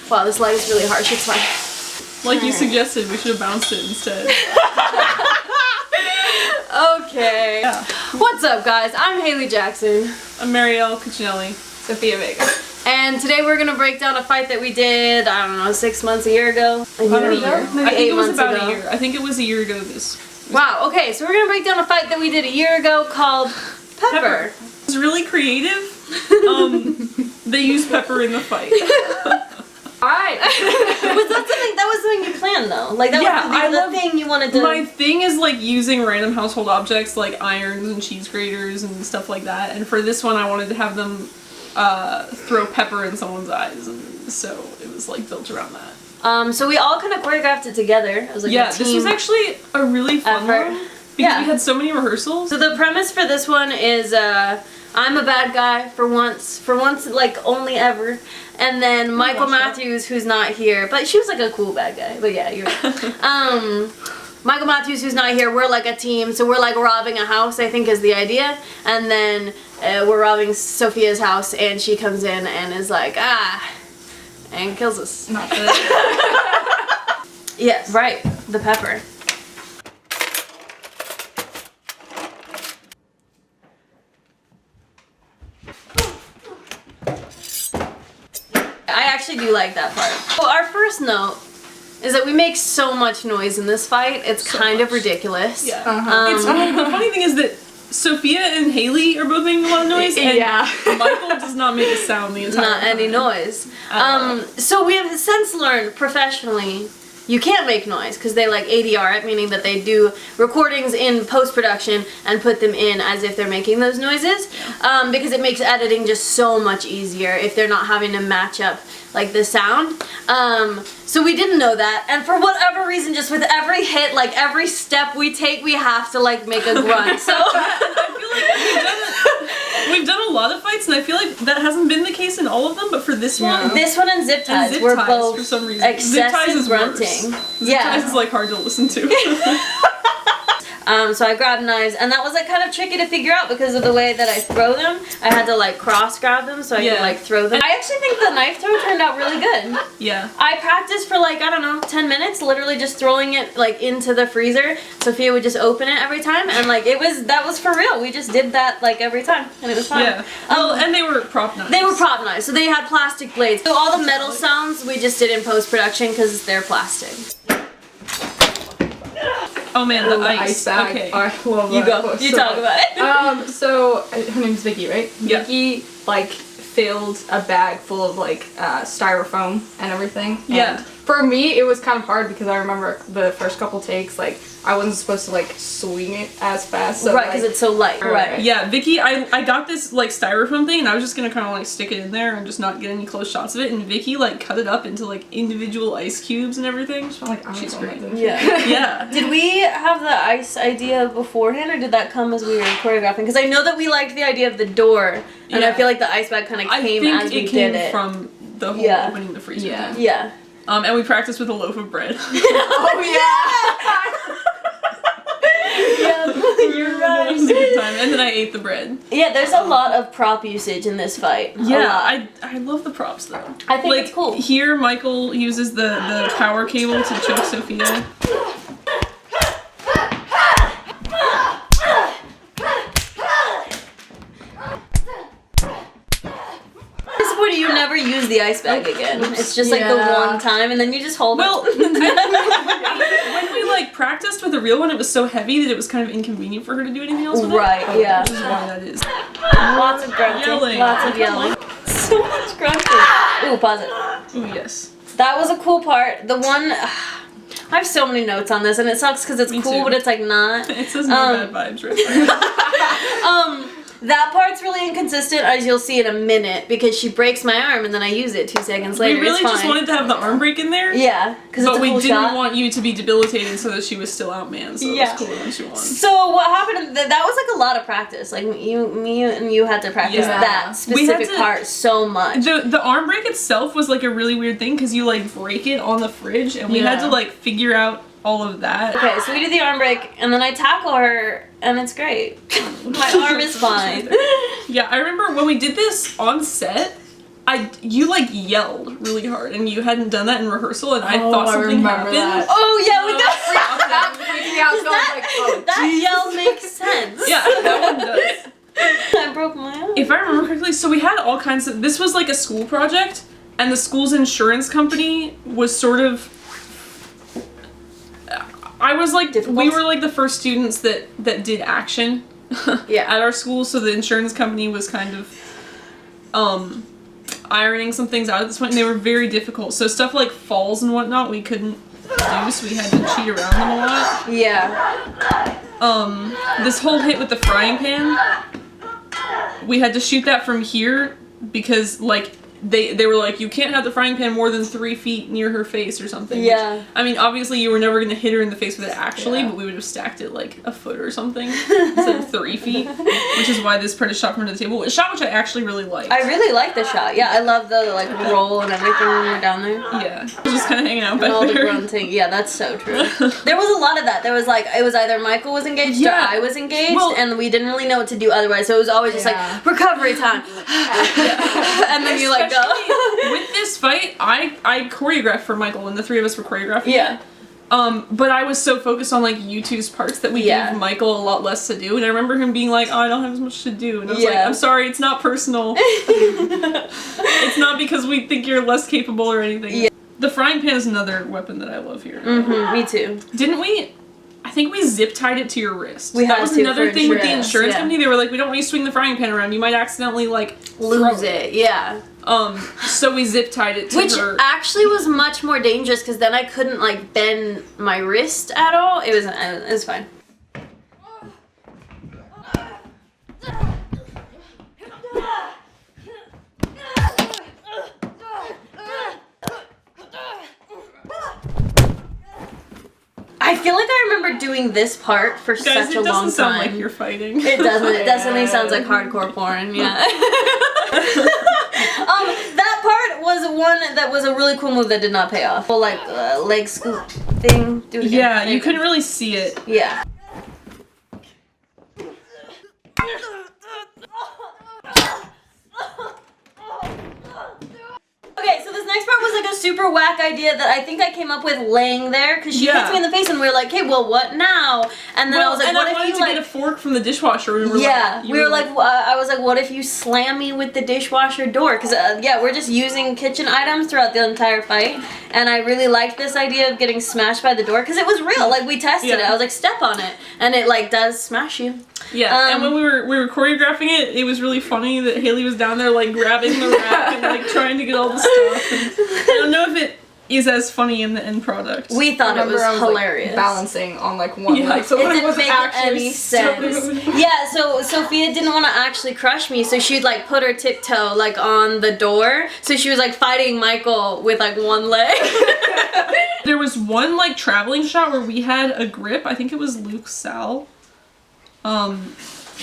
Wow, this light is really harsh. It's fine. Like you suggested, we should have bounced it instead. Okay. Yeah. What's up, guys? I'm Hailey Jackson. I'm Marielle Cuccinelli. Sophia Vega. And today we're gonna break down a fight that we did, I don't know, 6 months, a year ago? Maybe Maybe I think 8 it was months about ago. a year. I think it was a year ago Wow, okay, so we're gonna break down a fight that we did a year ago called Pepper. It's really creative. They used pepper in the fight. Alright. That was something you planned though. Like that was the thing you wanted to. My thing is like using random household objects like irons and cheese graters and stuff like that. And for this one I wanted to have them throw pepper in someone's eyes, and so it was like built around that. So we all kind of choreographed it together. It was like a team this was actually a really fun effort. one because we had so many rehearsals. So the premise for this one is I'm a bad guy for once, like only ever. And then Michael Matthews, who's not here, but she was like a cool bad guy. But yeah, you're right. Michael Matthews, who's not here, we're like a team, so we're like robbing a house, I think is the idea. And then we're robbing Sophia's house, and she comes in and is like, and kills us. Not good. Yeah, right. The pepper. I actually do like that part. Well, our first note is that we make so much noise in this fight. It's kind of ridiculous. Yeah. The funny thing is that Sophia and Hailey are both making a lot of noise, and Michael does not make a sound the entire time. Not any noise. So we have since learned professionally you can't make noise because they like ADR it, meaning that they do recordings in post-production and put them in as if they're making those noises, because it makes editing just so much easier if they're not having to match up like the sound. So we didn't know that, and for whatever reason, just with every hit, like every step we take, we have to like make a grunt. So I feel like we've done a lot of fights, and I feel like that hasn't been the case in all of them, but for this one, and zip ties, we're both for some reason. excessive grunting. Zip ties is like hard to listen to. So I grabbed knives, and that was like kind of tricky to figure out because of the way that I throw them. I had to like cross grab them so I could like throw them. I actually think the knife throw turned out really good. Yeah. I practiced for like, I don't know, 10 minutes, literally just throwing it like into the freezer. Sophia would just open it every time, and like that was for real. We just did that like every time, and it was fun. Yeah. Well, and they were prop knives. They were prop knives, so they had plastic blades. So all the metal sounds we just did in post-production because they're plastic. Oh man, the ice bag. Okay. I love You that. go. You talk about it. So her name's Vicky, right? Yeah. Vicky like filled a bag full of like styrofoam and everything. Yeah. And for me, it was kind of hard because I remember the first couple takes, like I wasn't supposed to like swing it as fast. So, Right, because it's so light. Right. Yeah, Vicky, I got this like styrofoam thing, and I was just gonna kind of like stick it in there and just not get any close shots of it. And Vicky like cut it up into like individual ice cubes and everything. I'm like, She's great. Yeah. Yeah. Did we have the ice idea beforehand, or did that come as we were choreographing? Because I know that we liked the idea of the door, and I feel like the ice bag kind of came as we did it. From the whole opening the freezer. Yeah. thing. Yeah. And we practiced with a loaf of bread. Oh Yeah, you're That was a right. good time. And then I ate the bread. Yeah, there's a lot of prop usage in this fight. Yeah, I love the props though. I think like, it's cool. Here, Michael uses the power cable to choke Sophia. You never use the ice bag again. It's just like the one time, and then you just hold Well, it. when we like practiced with the real one, it was so heavy that it was kind of inconvenient for her to do anything else with Right, it. yeah. Which is why that is. Lots of grunting. Yelling. Lots of yelling. So much grunting. Ooh, pause it. Ooh, yes. That was a cool part. The one... I have so many notes on this, and it sucks because it's Me cool, too. but it's like not. It says no bad vibes right there. That part's really inconsistent, as you'll see in a minute, because she breaks my arm and then I use it 2 seconds later. We really it's just fine. wanted to have the arm break in there. Yeah, because it's a But we cool didn't shot. want you to be debilitated so that she was still outmanned, so it was cooler when she won. So what happened, that was like a lot of practice. Like me and you had to practice that specific part so much. The arm break itself was like a really weird thing because you like break it on the fridge and we had to like figure out all of that. Okay, so we do the arm break and then I tackle her and it's great. My arm is fine. Yeah, I remember when we did this on set, you like yelled really hard, and you hadn't done that in rehearsal, and I thought something happened. That. Oh yeah, we got That freaked me out. So I was like, oh, that yell makes sense. Yeah, that one does. I broke my arm. If I remember correctly, so we had all kinds of. This was like a school project, and the school's insurance company was sort of. I was like, Difficult? we were like the first students that did action. Yeah. At our school, so the insurance company was kind of ironing some things out at this point, and they were very difficult. So stuff like falls and whatnot we couldn't do, so we had to cheat around them a lot. Yeah. This whole hit with the frying pan, we had to shoot that from here because like they were like, you can't have the frying pan more than 3 feet near her face or something. Yeah. Which, I mean, obviously you were never going to hit her in the face with it actually, but we would have stacked it like a foot or something instead of 3 feet, which is why this part is shot from under the table. A shot which I actually really liked. I really like the shot. Yeah, I love the like roll and everything when you're down there. Yeah. Just kind of hanging out back And all the there. grunting. Yeah, that's so true. There was a lot of that. There was like, it was either Michael was engaged or I was engaged, Well, and we didn't really know what to do otherwise, so it was always just like, recovery time. And then you like go. With this fight, I choreographed for Michael, and the three of us were choreographing Yeah. it. But I was so focused on like U2's parts that we gave Michael a lot less to do, and I remember him being like, "Oh, I don't have as much to do," and I was like, "I'm sorry, it's not personal. It's not because we think you're less capable or anything." Yeah. The frying pan is another weapon that I love here. Me too. Didn't we? I think we zip tied it to your wrist. We that had was to another for thing with the insurance, insurance yeah. company. They were like, "We don't want you to swing the frying pan around. You might accidentally like Lose it. Yeah. So we zip tied it to Which her. actually was much more dangerous because then I couldn't like bend my wrist at all. It was fine. I feel like I remember doing this part for Guys, such a it long doesn't time. sound like you're fighting. It doesn't. It definitely sounds like hardcore porn. Yeah. That part was one that was a really cool move that did not pay off. Well, like leg scoop thing. Do it again. Yeah, you couldn't really see it. Yeah. Okay, so this next part was like a super whack idea that I think I came up with laying there because she hits me in the face and we were like, "Okay, well, what now?" And then I was like, "What if you like?" get a fork from the dishwasher. And we were like, I was like, "What if you slam me with the dishwasher door?" Because we're just using kitchen items throughout the entire fight, and I really liked this idea of getting smashed by the door because it was real. Like we tested it. I was like, "Step on it," and it like does smash you. Yeah, and when we were choreographing it, it was really funny that Hailey was down there like grabbing the rack and like trying to get all the stuff. And I don't know if it is as funny in the end product. We thought it was hilarious. Like, balancing on like one leg, so it it didn't was make any sense. Yeah, so Sophia didn't want to actually crush me, so she'd like put her tiptoe like on the door. So she was like fighting Michael with like one leg. There was one like traveling shot where we had a grip. I think it was Luke Sal.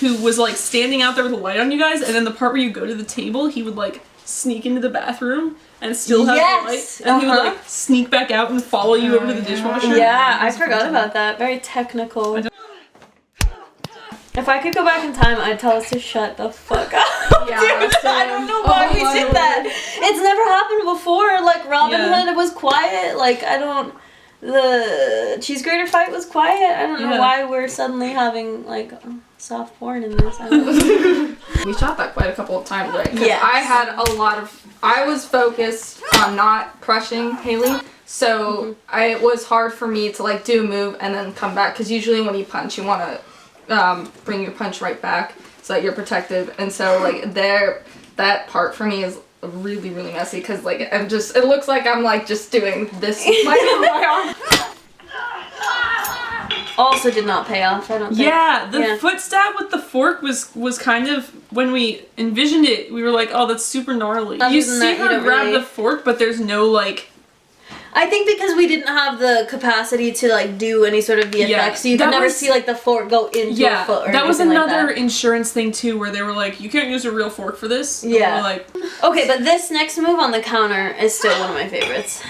Who was like standing out there with a light on you guys, and then the part where you go to the table, he would like sneak into the bathroom and still have the light, and he would like sneak back out and follow you over to the dishwasher. Yeah, I forgot about that. Very technical. If I could go back in time, I'd tell us to shut the fuck up. Yeah, Dude, I don't know why we did that. It's never happened before. Like Robin Hood was quiet. Like the cheese grater fight was quiet. I don't know why we're suddenly having like soft porn in this. I don't know. We shot that quite a couple of times, right? Yes. I had a lot of. I was focused on not crushing Hailey, so it was hard for me to like do a move and then come back. Because usually when you punch, you want to bring your punch right back so that you're protected. And so like that part for me is really really messy because like it looks like I'm like just doing this with my arm. Also did not pay off, I don't think. Yeah, the foot stab with the fork was kind of, when we envisioned it, we were like, oh, that's super gnarly. You see her grab the fork, but there's no like... I think because we didn't have the capacity to like do any sort of VFX, so you could never see like the fork go into a foot or that was anything another like that. insurance thing too, where they were like, you can't use a real fork for this. And Yeah. we were like... Okay, but this next move on the counter is still one of my favorites.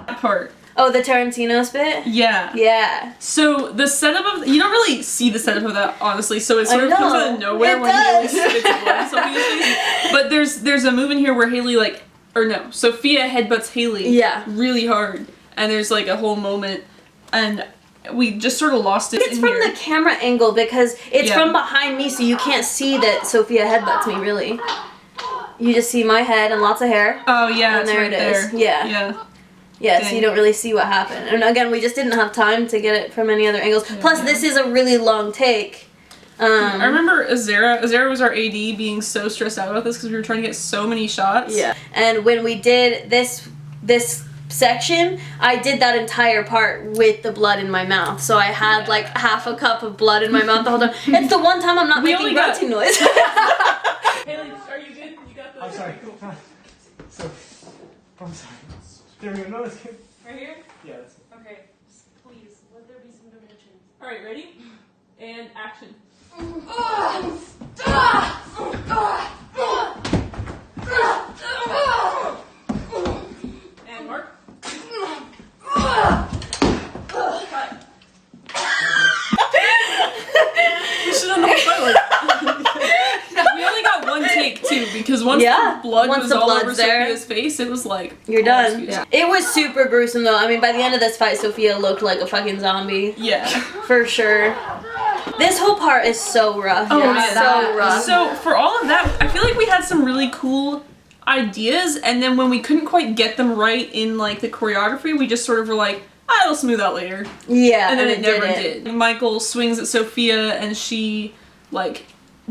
That part. Oh, the Tarantino spit? Yeah. Yeah. So the setup of you don't really see the setup of that honestly. So it sort of comes out of nowhere It when Hailey does. spits blood in Sophia's face. But there's a move in here where Hailey Sophia headbutts Hailey. Yeah. Really hard, and there's like a whole moment, and we just sort of lost it. It's from the camera angle because it's Yeah. from behind me, so you can't see that Sophia headbutts me really. You just see my head and lots of hair. Oh yeah, And it's there right it is. there. Yeah. Yeah. Yeah, so Dang. you don't really see what happened. And again, we just didn't have time to get it from any other angles. Plus, this is a really long take. I remember Azera was our AD being so stressed out about this because we were trying to get so many shots. Yeah. And when we did this section, I did that entire part with the blood in my mouth. So I had like half a cup of blood in my mouth the whole time. It's the one time I'm not We making only got- grunting noise. Hailey, are you good? You got the. I'm sorry. So, I'm sorry. There we go. No, that's good. Right here? Yeah, that's Okay. Just please, let there be some dimension. Alright, ready? And action. And mark. Cut. We should have done the whole fight like we only got one take too because once Yeah, the blood once was the all blood's over there, Sophia's face, it was like You're oh, done. excuse me. It was super gruesome though. I mean, by the end of this fight, Sophia looked like a fucking zombie. Yeah. For sure. This whole part is so rough. Oh, Yeah, man, so that- rough. So for all of that, I feel like we had some really cool ideas, and then when we couldn't quite get them right in like the choreography, we just sort of were like, it'll smooth out later. Yeah, And then it never didn't. did. Michael swings at Sophia and she like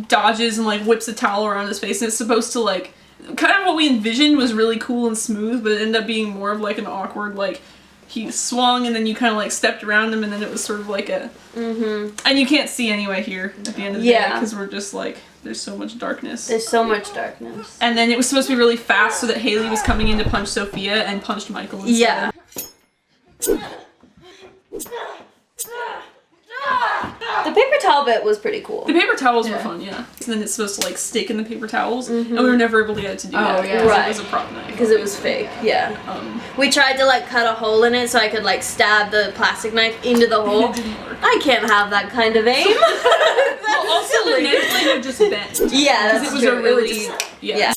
dodges and like whips a towel around his face, and it's supposed to like kind of what we envisioned was really cool and smooth, but it ended up being more of like an awkward like he swung and then you kind of like stepped around him and then it was sort of like a and you can't see anyway here at the end of the day Yeah. because we're just like there's so much darkness. There's so much darkness. And then it was supposed to be really fast so that Hailey was coming in to punch Sophia and punched Michael instead. Yeah. The paper towel bit was pretty cool. The paper towels were Yeah. fun, yeah. And then it's supposed to like stick in the paper towels, and we were never able to get it to do that yeah. because Right. it was a prop knife. Because it was fake, yeah. We tried to like cut a hole in it so I could like stab the plastic knife into the hole. It didn't work. I can't have that kind of aim. Well, also the silly. knife blade would just bend. Yeah, Because that's it was true. a It really would just- yeah. yeah.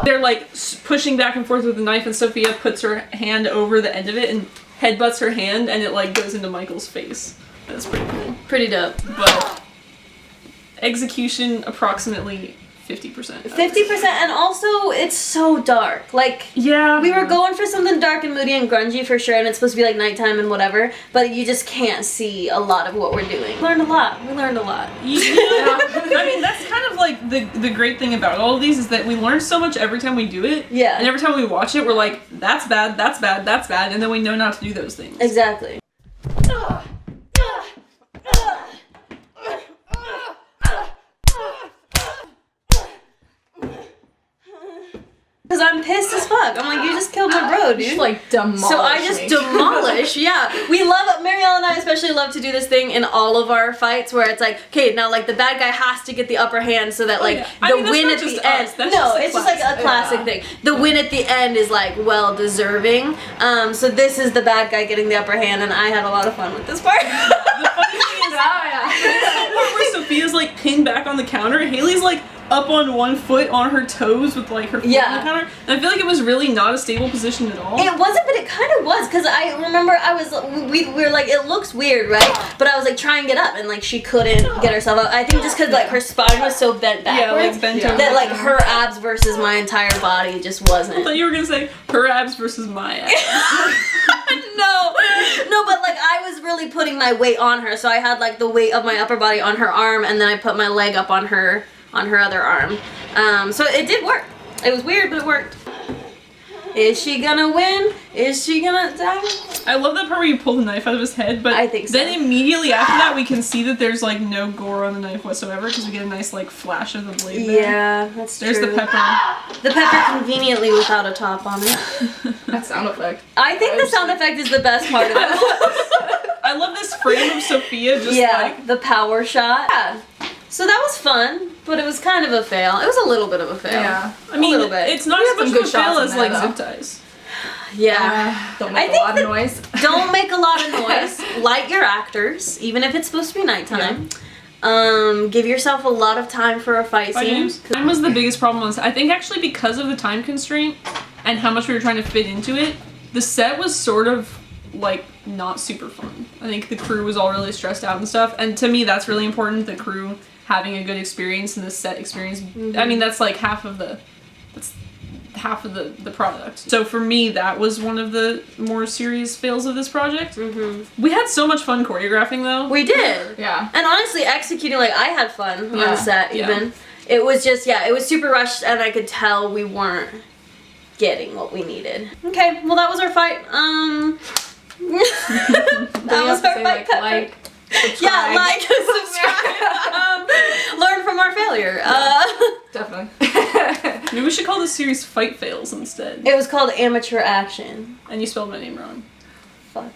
They're like pushing back and forth with the knife, and Sophia puts her hand over the end of it and headbutts her hand, and it like goes into Michael's face. That's pretty cool. Pretty dope. But execution approximately 50%. 50%, and also it's so dark. Like, Yeah. we were going for something dark and moody and grungy for sure, and it's supposed to be like nighttime and whatever, but you just can't see a lot of what we're doing. We learned a lot. Yeah. I mean, that's kind of like the great thing about all of these is that we learn so much every time we do it. Yeah. And every time we watch it, we're like, that's bad, that's bad, that's bad, and then we know not to do those things. Exactly. Because I'm pissed as fuck. I'm like, you just killed my bro, dude. Just like demolish So I just me. demolish, yeah. We love, Marielle and I especially love to do this thing in all of our fights where it's like, okay, now like the bad guy has to get the upper hand so that like yeah. I the mean, that's win not at just the end. us. That's No, just a it's just like a classic. classic Yeah. thing. The win at the end is like well deserving. So this is the bad guy getting the upper hand, and I had a lot of fun with this part. The funny thing is, the part where Sophia's like pinned back on the counter, Hailey's like up on one foot on her toes with like her foot on Yeah. the counter, and I feel like it was really not a stable position at all. It wasn't, but it kind of was, because I remember we were like, it looks weird, right? But I was like, try and get up, and like she couldn't get herself up. I think just because like her spine was so bent yeah, backwards like bent Yeah. over. that like her abs versus my entire body just I thought wasn't. you were gonna say her abs versus my abs. No, but like I was really putting my weight on her, so I had like the weight of my upper body on her arm, and then I put my leg up on her other arm. So it did work. It was weird, but it worked. Is she gonna win? Is she gonna die? I love that part where you pull the knife out of his head, but I think so. then immediately after that we can see that there's like no gore on the knife whatsoever because we get a nice like flash of the blade there. Yeah, that's There's true. the pepper. The pepper conveniently without a top on it. That sound effect. I think the sound effect is the best part of it. I love this frame of Sophia just Yeah, like the power shot. Yeah. So that was fun. but it was kind of a fail. It was a little bit of a fail. Yeah. I mean, a little bit. it's not We as had some much of good a fail shots in as there, like though. zip ties. Yeah. Don't I make a think lot of noise. Don't make a lot of noise. Light your actors, even if it's supposed to be nighttime. Give yourself a lot of time for a fight scene. Time was the biggest problem on this. I think actually because of the time constraint and how much we were trying to fit into it, the set was sort of like not super fun. I think the crew was all really stressed out and stuff, and to me that's really important, the crew having a good experience and the set experience. I mean, that's like half of the product. So for me, that was one of the more serious fails of this project. We had so much fun choreographing though. We did. Yeah. And honestly, executing, like, I had fun on Yeah. set, Yeah. even. It was just, it was super rushed, and I could tell we weren't getting what we needed. Okay, well, that was our fight. That was our fight, Pepper. Like, subscribe. Yeah, like, subscribe. Learn from our failure. Definitely. Maybe we should call this series Fight Fails instead. It was called Amateur Action. And you spelled my name wrong. Fuck.